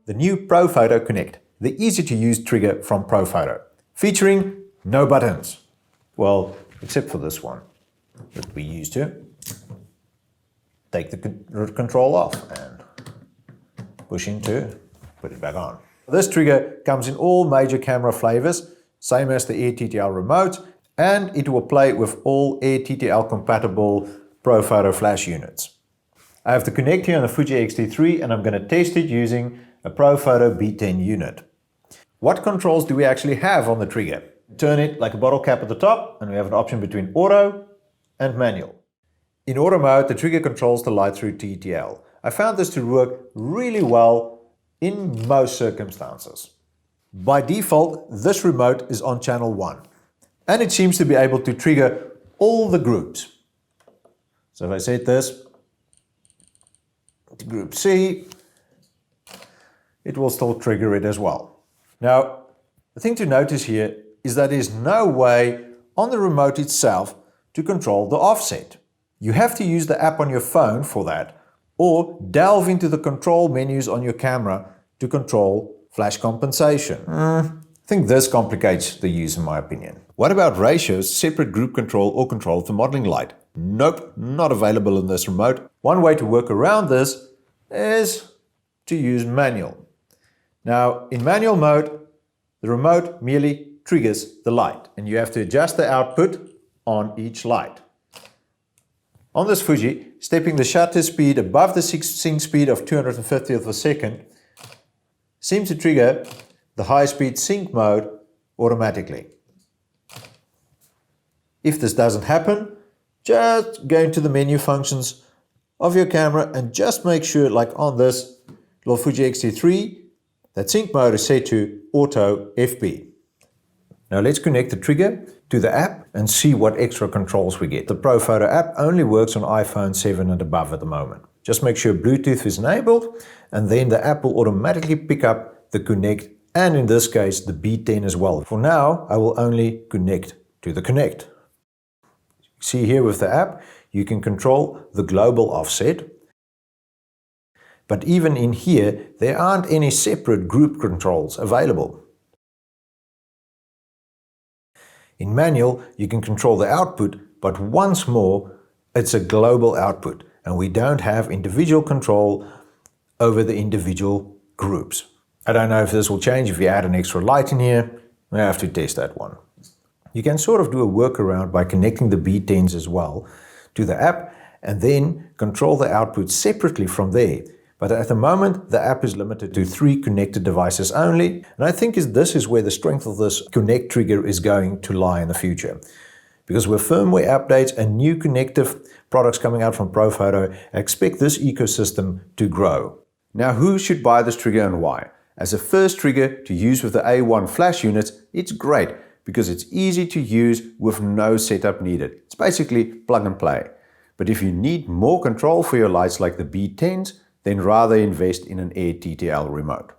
the new Profoto Connect, the easy-to-use trigger from Profoto, featuring no buttons. Well, except for this one that we used to. Take the control off and push into, put it back on. This trigger comes in all major camera flavors, same as the AirTTL remote, and it will play with all AirTTL compatible Profoto flash units. I have the Connect here on the Fuji X-T3 and I'm going to test it using a Profoto B10 unit. What controls do we actually have on the trigger? Turn it like a bottle cap at the top and we have an option between auto and manual. In auto mode, the trigger controls the light through TTL. I found this to work really well in most circumstances. By default, this remote is on channel 1 and it seems to be able to trigger all the groups. So if I set this to group C, it will still trigger it as well. Now, the thing to notice here is that there's no way on the remote itself to control the offset. You have to use the app on your phone for that, or delve into the control menus on your camera to control flash compensation. I think this complicates the use in my opinion. What about ratios, separate group control or control of the modeling light? Nope, not available in this remote. One way to work around this is to use manual. Now, in manual mode, the remote merely triggers the light and you have to adjust the output on each light. On this Fuji, stepping the shutter speed above the sync speed of 250th of a second seems to trigger the high-speed sync mode automatically. If this doesn't happen, just go into the menu functions of your camera and just make sure, like on this little Fuji X-T3, that sync mode is set to auto FP. Now let's connect the trigger to the app and see what extra controls we get. The Profoto app only works on iPhone 7 and above at the moment. Just make sure Bluetooth is enabled and then the app will automatically pick up the Connect and in this case the B10 as well. For now, I will only connect to the Connect. See here with the app, you can control the global offset. But even in here, there aren't any separate group controls available. In manual, you can control the output, but once more, it's a global output, and we don't have individual control over the individual groups. I don't know if this will change if you add an extra light in here. I have to test that one. You can sort of do a workaround by connecting the B10s as well to the app and then control the output separately from there. But at the moment, the app is limited to 3 connected devices only. And I think this is where the strength of this Connect trigger is going to lie in the future. Because with firmware updates and new connective products coming out from Profoto, I expect this ecosystem to grow. Now, who should buy this trigger and why? As a first trigger to use with the A1 flash units, it's great because it's easy to use with no setup needed. It's basically plug and play. But if you need more control for your lights like the B10s, then rather invest in an AirTTL remote.